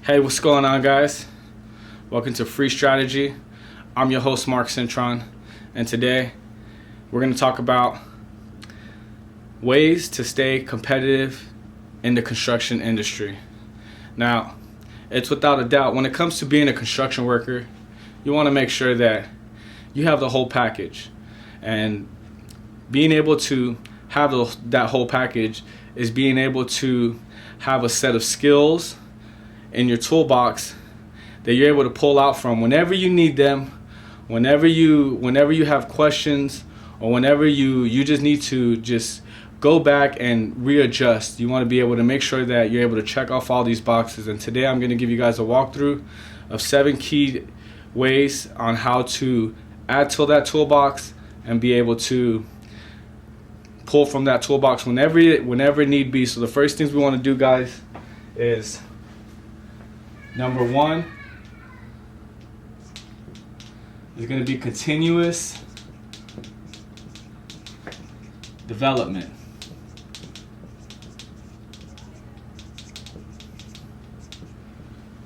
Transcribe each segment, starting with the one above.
Hey, what's going on, guys? Welcome to Free Strategy. I'm your host, Mark Cintron, and today we're going to talk about ways to stay competitive in the construction industry. Now, it's without a doubt, when it comes to being a construction worker, you want to make sure that you have the whole package. And being able to have that whole package is being able to have a set of skills in your toolbox that you're able to pull out from whenever you need them, whenever you have questions, or whenever you just need to just go back and readjust. You want to be able to make sure that you're able to check off all these boxes. And today I'm going to give you guys a walkthrough of 7 key ways on how to add to that toolbox and be able to pull from that toolbox whenever need be. So the first things we want to do, guys, is number 1 is going to be continuous development.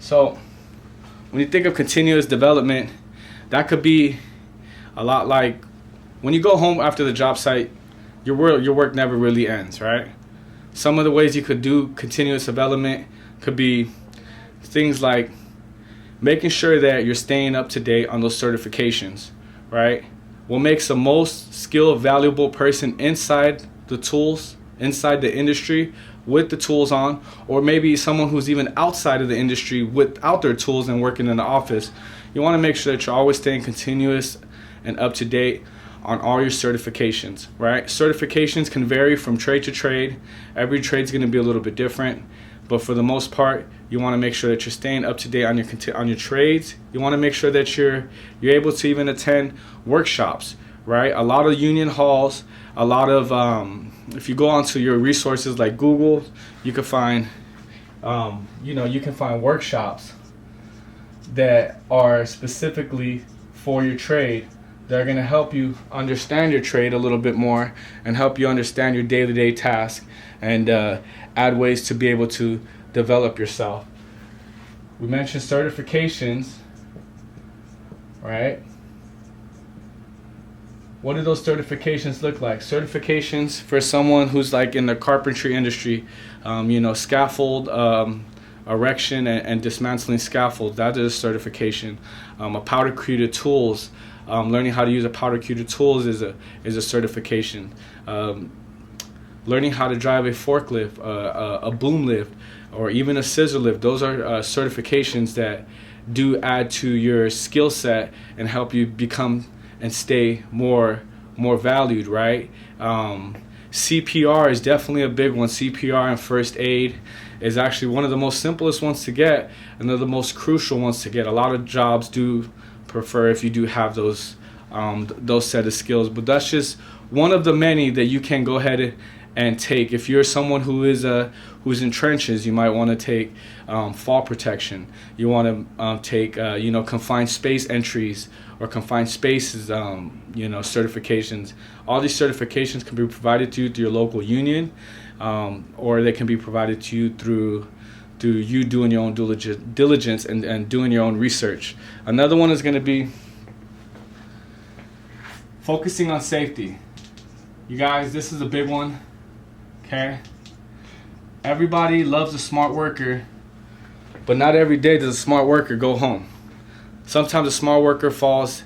So when you think of continuous development, that could be a lot like when you go home after the job site, your work never really ends, right? Some of the ways you could do continuous development could be things like making sure that you're staying up to date on those certifications, right? What makes the most skilled, valuable person inside the tools, inside the industry with the tools on, or maybe someone who's even outside of the industry without their tools and working in the office. You want to make sure that you're always staying continuous and up to date on all your certifications, right? Certifications can vary from trade to trade. Every trade's going to be a little bit different, but for the most part, you want to make sure that you're staying up to date on your trades. You want to make sure that you're able to even attend workshops, right? A lot of union halls, a lot of if you go onto your resources like Google, you can find you can find workshops that are specifically for your trade. They're going to help you understand your trade a little bit more and help you understand your day-to-day task and add ways to be able to develop yourself. We mentioned certifications, right? What do those certifications look like? Certifications for someone who's like in the carpentry industry, scaffold erection and dismantling scaffolds. That is a certification. A powder coated tools. Learning how to use a powder coated tools is a certification. Learning how to drive a forklift, a boom lift, or even a scissor lift. Those are certifications that do add to your skill set and help you become and stay more valued, right? CPR is definitely a big one. CPR and first aid is actually one of the most simplest ones to get and they're the most crucial ones to get. A lot of jobs do prefer if you do have those set of skills, but that's just one of the many that you can go ahead and take. If you're someone who's in trenches, you might want to take fall protection. You want to take confined space entries or confined spaces certifications. All these certifications can be provided to you through your local union, or they can be provided to you through you doing your own diligence and doing your own research. Another one is going to be focusing on safety. You guys, this is a big one. Okay? Everybody loves a smart worker, but not every day does a smart worker go home. Sometimes a smart worker falls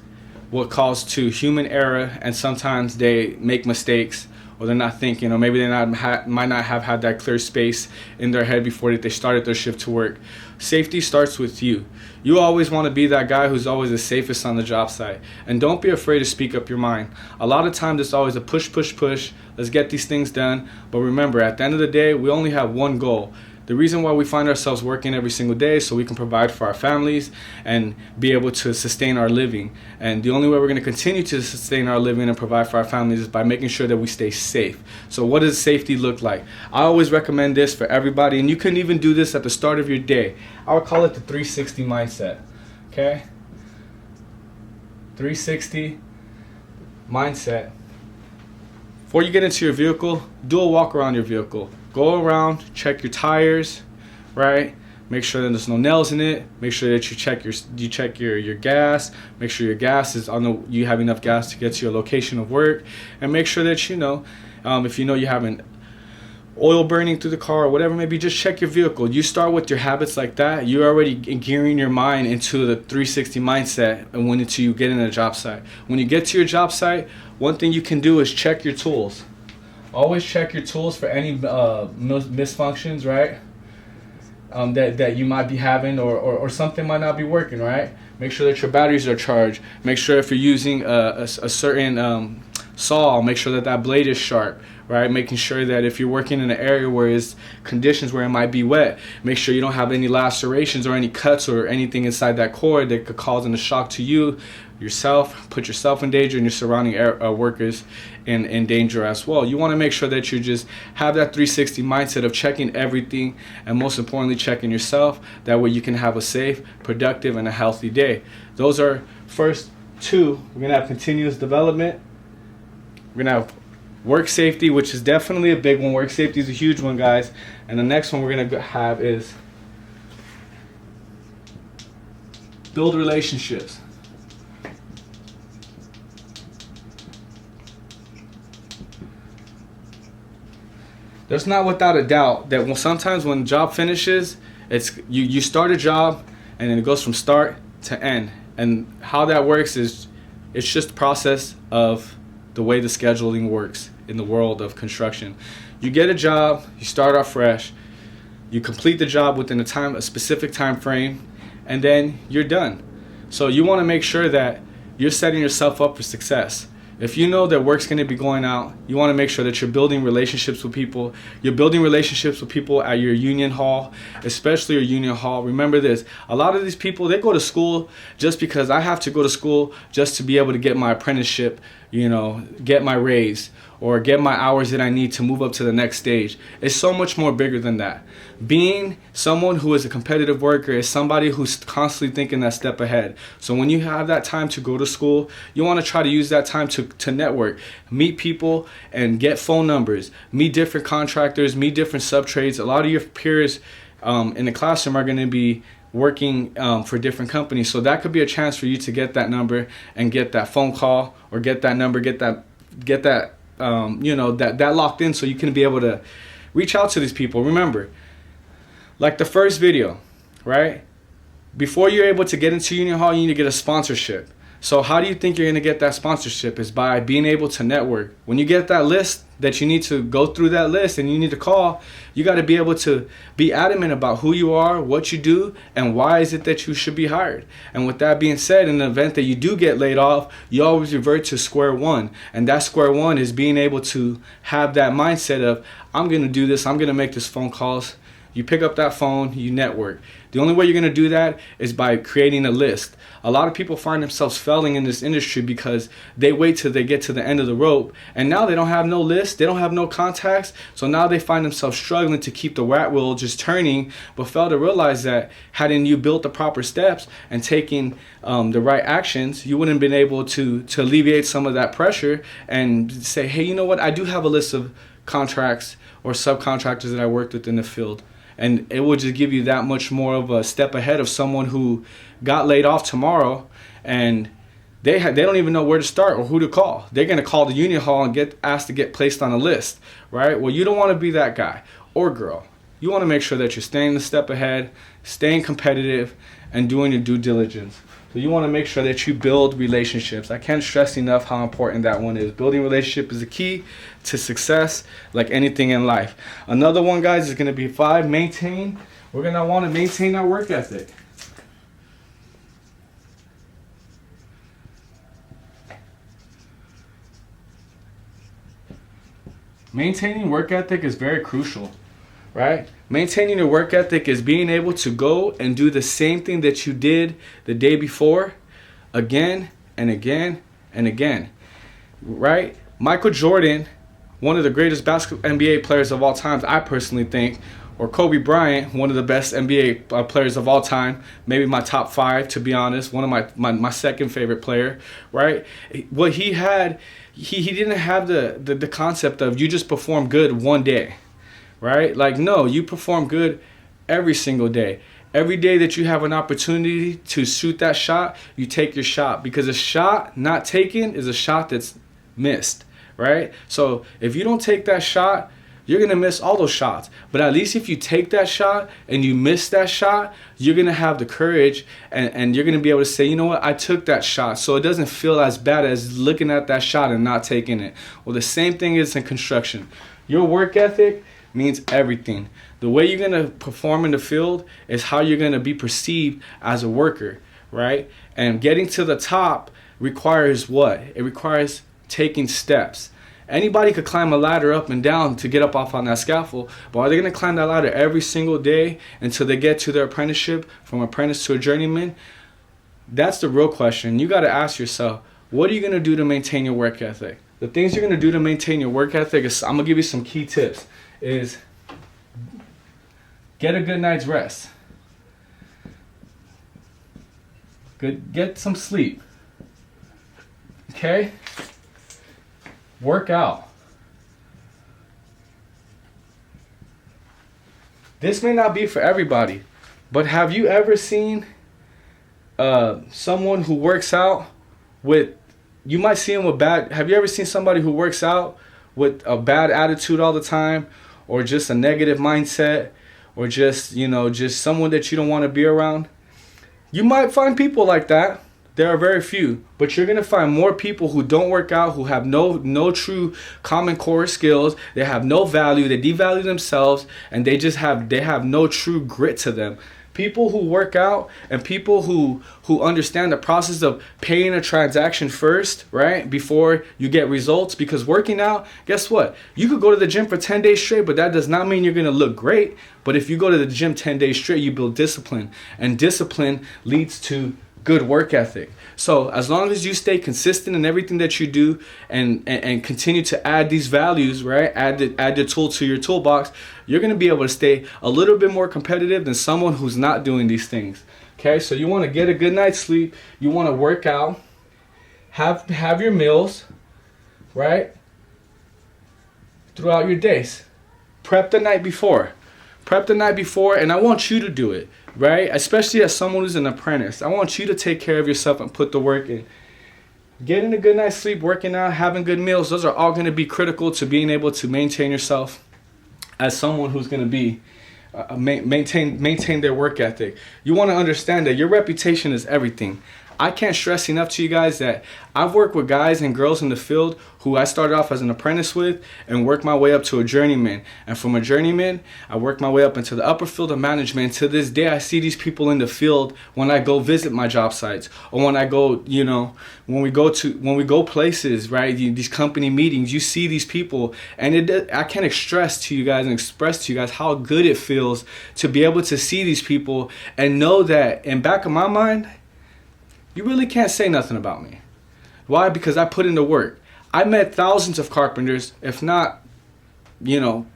what calls to human error, and sometimes they make mistakes, or they're not thinking, or maybe they might not have had that clear space in their head before they started their shift to work. Safety starts with you. You always want to be that guy who's always the safest on the job site. And don't be afraid to speak up your mind. A lot of times it's always a push. Let's get these things done. But remember, at the end of the day, we only have one goal. The reason why we find ourselves working every single day is so we can provide for our families and be able to sustain our living. And the only way we're going to continue to sustain our living and provide for our families is by making sure that we stay safe. So what does safety look like? I always recommend this for everybody, and you can even do this at the start of your day. I would call it the 360 mindset. Okay? 360 mindset. Before you get into your vehicle, do a walk around your vehicle. Go around, check your tires, right? Make sure that there's no nails in it. Make sure that you check your gas. Make sure your gas is you have enough gas to get to your location of work, and make sure that if you know you're having oil burning through the car or whatever, maybe just check your vehicle. You start with your habits like that, you're already gearing your mind into the 360 mindset, and until you get in a job site. When you get to your job site, one thing you can do is check your tools. Always check your tools for any misfunctions, right? That you might be having, or something might not be working, right? Make sure that your batteries are charged. Make sure if you're using a certain saw, make sure that blade is sharp, right? Making sure that if you're working in an area where it's conditions where it might be wet, make sure you don't have any lacerations or any cuts or anything inside that cord that could cause a shock to yourself, put yourself in danger, and your surrounding workers in danger as well. You want to make sure that you just have that 360 mindset of checking everything, and most importantly checking yourself. That way you can have a safe, productive, and a healthy day. Those are first two. We're going to have continuous development. We're going to have work safety, which is definitely a big one. Work safety is a huge one, guys. And the next one we're going to have is build relationships. There's not without a doubt that sometimes when job finishes, it's you start a job and then it goes from start to end. And how that works is it's just a process of the way the scheduling works in the world of construction. You get a job, you start off fresh, you complete the job within a specific time frame, and then you're done. So you want to make sure that you're setting yourself up for success. If you know that work's going to be going out, you want to make sure that you're building relationships with people. You're building relationships with people at your union hall, especially your union hall. Remember this, a lot of these people, they go to school just because I have to go to school just to be able to get my apprenticeship, get my raise, or get my hours that I need to move up to the next stage. It's so much more bigger than that. Being someone who is a competitive worker is somebody who's constantly thinking that step ahead. So when you have that time to go to school, you want to try to use that time to network, meet people, and get phone numbers, meet different contractors, meet different sub-trades. A lot of your peers in the classroom are going to be working for different companies. So that could be a chance for you to get that number and get that phone call, or get that number, get that that locked in, so you can be able to reach out to these people. Remember, like the first video, right? Before you're able to get into union hall, you need to get a sponsorship. So how do you think you're going to get that sponsorship? Is by being able to network. When you get that list that you need to go through that list and you need to call, you got to be able to be adamant about who you are, what you do, and why is it that you should be hired. And with that being said, in the event that you do get laid off, you always revert to square one. And that square one is being able to have that mindset of, I'm going to do this, I'm going to make this phone calls. You pick up that phone, you network. The only way you're going to do that is by creating a list. A lot of people find themselves failing in this industry because they wait till they get to the end of the rope, and now they don't have no list, they don't have no contacts, so now they find themselves struggling to keep the rat wheel just turning, but fail to realize that hadn't you built the proper steps and taking the right actions, you wouldn't have been able to alleviate some of that pressure and say, hey, you know what, I do have a list of contracts or subcontractors that I worked with in the field. And it will just give you that much more of a step ahead of someone who got laid off tomorrow and they don't even know where to start or who to call. They're going to call the union hall and get asked to get placed on a list, right? Well, you don't want to be that guy or girl. You want to make sure that you're staying a step ahead, staying competitive, and doing your due diligence. So you want to make sure that you build relationships. I can't stress enough how important that one is. Building relationship is the key to success, like anything in life. Another one, guys, is going to be 5, maintain. We're going to want to maintain our work ethic. Maintaining work ethic is very crucial, right? Maintaining your work ethic is being able to go and do the same thing that you did the day before again and again and again, right? Michael Jordan, one of the greatest NBA players of all time, I personally think, or Kobe Bryant, one of the best NBA players of all time, maybe my top 5, to be honest, one of my second favorite player, right? What he had, he didn't have the concept of you just perform good one day. Right? Like, no, you perform good every single day. Every day that you have an opportunity to shoot that shot, you take your shot, because a shot not taken is a shot that's missed, right? So if you don't take that shot, you're going to miss all those shots. But at least if you take that shot and you miss that shot, you're going to have the courage and you're going to be able to say, you know what, I took that shot. So it doesn't feel as bad as looking at that shot and not taking it. Well, the same thing is in construction. Your work ethic means everything. The way you're going to perform in the field is how you're going to be perceived as a worker, right? And getting to the top requires what? It requires taking steps. Anybody could climb a ladder up and down to get up off on that scaffold, but are they going to climb that ladder every single day until they get to their apprenticeship, from apprentice to a journeyman? That's the real question. You got to ask yourself, what are you going to do to maintain your work ethic? The things you're going to do to maintain your work ethic is, I'm going to give you some key tips, is get a good night's rest. Get some sleep. Okay? Work out. This may not be for everybody, but have you ever seen someone who works out with, you might see him with bad, have you ever seen somebody who works out with a bad attitude all the time, or just a negative mindset, or just, you know, just someone that you don't want to be around? You might find people like that. There are very few, but you're gonna find more people who don't work out, who have no true common core skills. They have no value. They devalue themselves, and they have no true grit to them. People who work out and people who understand the process of paying a transaction first, right, before you get results. Because working out, guess what? You could go to the gym for 10 days straight, but that does not mean you're gonna look great. But if you go to the gym 10 days straight, you build discipline, and discipline leads to good work ethic. So as long as you stay consistent in everything that you do, and continue to add these values, right? Add the tool to your toolbox, you're going to be able to stay a little bit more competitive than someone who's not doing these things. Okay, so you want to get a good night's sleep. You want to work out. Have your meals, right? Throughout your days. Prep the night before. And I want you to do it, right? Especially as someone who's an apprentice. I want you to take care of yourself and put the work in. Getting a good night's sleep, working out, having good meals, those are all going to be critical to being able to maintain yourself as someone who's going to be maintain their work ethic. You want to understand that your reputation is everything. I can't stress enough to you guys that I've worked with guys and girls in the field who I started off as an apprentice with and worked my way up to a journeyman. And from a journeyman, I worked my way up into the upper field of management. To this day, I see these people in the field when I go visit my job sites, or when I go, you know, when we go places, right? These company meetings, you see these people, and I can't stress to you guys and express to you guys how good it feels to be able to see these people and know that in back of my mind, you really can't say nothing about me. Why? Because I put in the work. I met thousands of carpenters, if not, you know,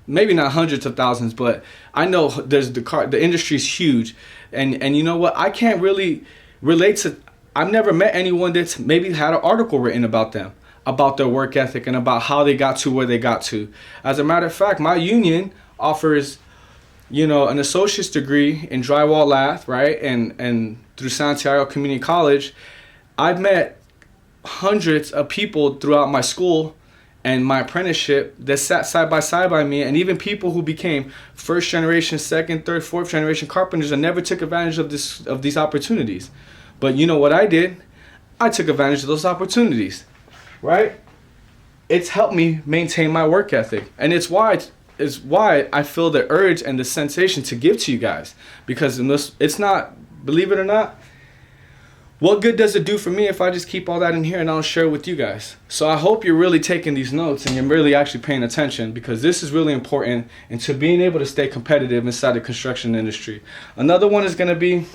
maybe not hundreds of thousands, but I know the industry's huge. And you know what? I can't really relate to, I've never met anyone that's maybe had an article written about them, about their work ethic, and about how they got to where they got to. As a matter of fact, my union offers, you know, an associate's degree in drywall lath, right? And through Santiago Community College, I've met hundreds of people throughout my school and my apprenticeship that sat side by side by me, and even people who became first generation, second, third, fourth generation carpenters and never took advantage of these opportunities. But you know what I did? I took advantage of those opportunities, right? It's helped me maintain my work ethic, and it's why I feel the urge and the sensation to give to you guys. Because it's not, believe it or not, what good does it do for me if I just keep all that in here and I don't share it with you guys? So I hope you're really taking these notes and you're really actually paying attention, because this is really important into being able to stay competitive inside the construction industry. Another one is going to be,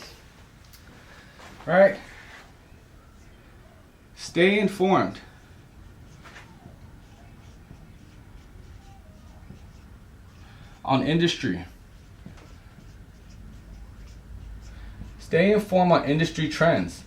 right, stay informed. On industry. Stay informed on industry trends.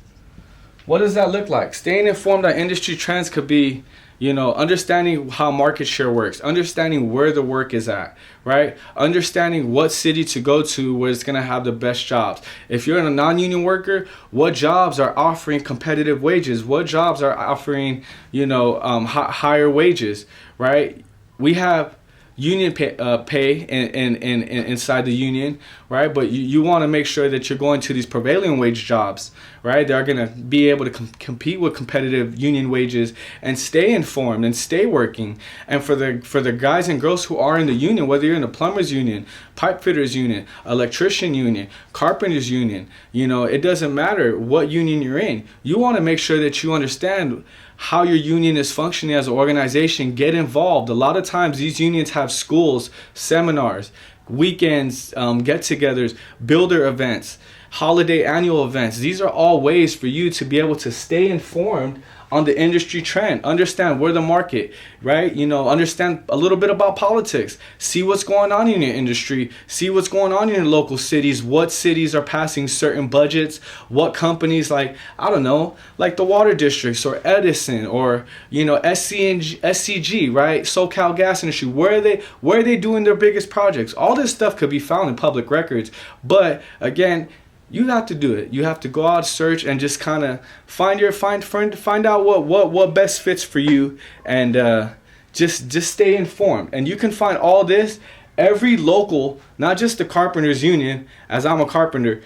What does that look like? Staying informed on industry trends could be, You know, understanding how market share works, understanding where the work is at, right? Understanding what city to go to where it's going to have the best jobs. If you're a non-union worker, what jobs are offering competitive wages? What jobs are offering, you know, higher wages, right? We have union pay in inside the union, right? But you want to make sure that you're going to these prevailing wage jobs, right? They're going to be able to compete with competitive union wages and stay informed and stay working. And for the guys and girls who are in the union, whether you're in the plumbers union, pipe fitters union, electrician union, carpenters union, you know, it doesn't matter what union you're in. You want to make sure that you understand how your union is functioning as an organization. Get involved. A lot of times these unions have schools, seminars, weekends, get-togethers, builder events, holiday annual events. These are all ways for you to be able to stay informed on the industry trend, understand where the market, right? You know, understand a little bit about politics, see what's going on in your industry, see what's going on in your local cities, what cities are passing certain budgets, what companies, like, I don't know, like the water districts or Edison or, you know, SCG, right? SoCal gas industry, where are they doing their biggest projects? All this stuff could be found in public records, but again, you have to do it. You have to go out, search, and just kind of find out what best fits for you, and just stay informed. And you can find all this. Every local, not just the carpenters union, as I'm a carpenter,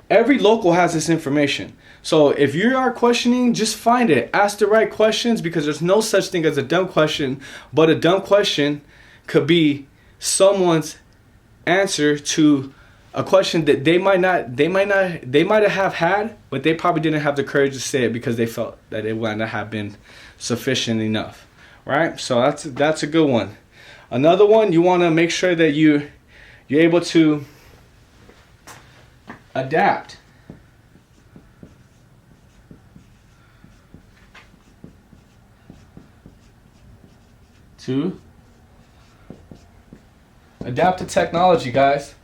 every local has this information. So if you are questioning, just find it. Ask the right questions, because there's no such thing as a dumb question, but a dumb question could be someone's answer to a question that they might have had, but they probably didn't have the courage to say it because they felt that it might not have been sufficient enough, right? So that's a good one. Another one, you want to make sure that you're able to adapt. Adapt to technology, guys.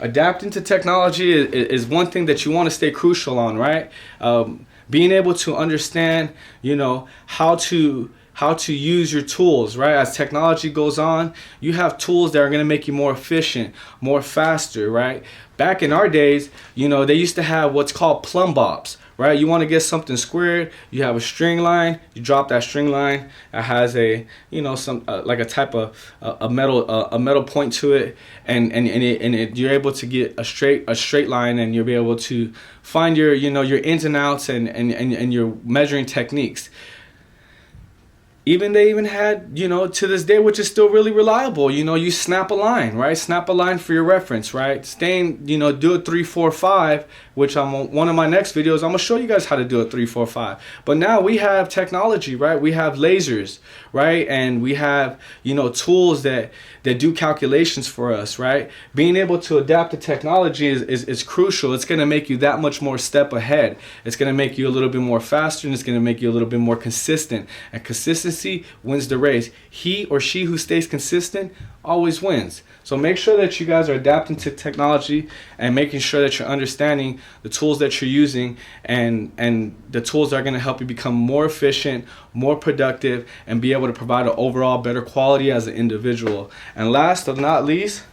Adapting to technology is one thing that you want to stay crucial on, right? Being able to understand, you know, how to use your tools, right? As technology goes on, you have tools that are going to make you more efficient, more faster, right? Back in our days, you know, they used to have what's called plumb bobs, right? You want to get something squared, you have a string line, you drop that string line, it has a, you know, some like a type of a metal point to it, and you're able to get a straight line, and you'll be able to find your, you know, your ins and outs and your measuring techniques. They even had, you know, to this day, which is still really reliable, you know, you snap a line, right? Snap a line for your reference, right? You know, do a 3-4-5, which one of my next videos, I'm gonna show you guys how to do a 3-4-5. But now we have technology, right? We have lasers, right? And we have, you know, tools that do calculations for us, right? Being able to adapt to technology is crucial. It's gonna make you that much more step ahead. It's gonna make you a little bit more faster, and it's gonna make you a little bit more consistent. And consistency wins the race. He or she who stays consistent always wins. So make sure that you guys are adapting to technology and making sure that you're understanding the tools that you're using, and the tools that are going to help you become more efficient, more productive, and be able to provide an overall better quality as an individual. And last but not least,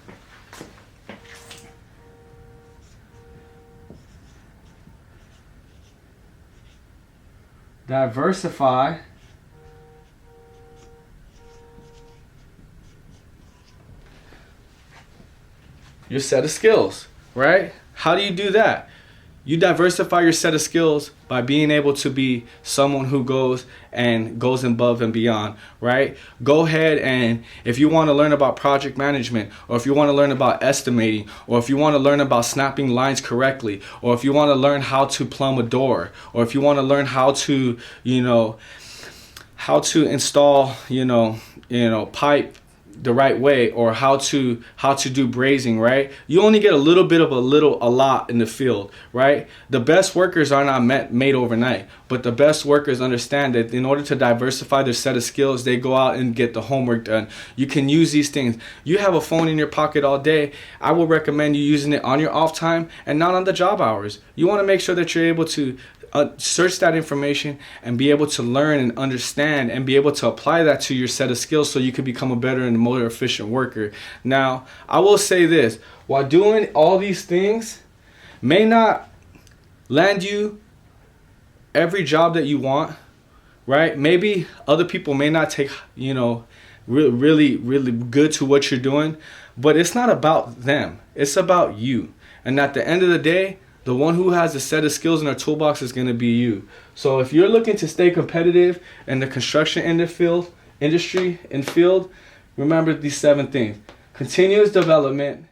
diversify your set of skills, right? How do you do that? You diversify your set of skills by being able to be someone who goes above and beyond, right? Go ahead, and if you want to learn about project management, or if you want to learn about estimating, or if you want to learn about snapping lines correctly, or if you want to learn how to plumb a door, or if you want to learn how to, you know, how to install, you know, pipe the right way, or how to do brazing, right? You only get a little bit of a lot in the field, right? The best workers are not made overnight, but the best workers understand that in order to diversify their set of skills, they go out and get the homework done. You can use these things. You have a phone in your pocket all day. I would recommend you using it on your off time and not on the job hours. You want to make sure that you're able to search that information and be able to learn and understand and be able to apply that to your set of skills so you can become a better and more efficient worker. Now, I will say this, while doing all these things may not land you every job that you want, right? Maybe other people may not take, really good to what you're doing, but it's not about them. It's about you. And at the end of the day, the one who has a set of skills in their toolbox is going to be you. So if you're looking to stay competitive in the construction industry, remember these 7 things. Continuous development,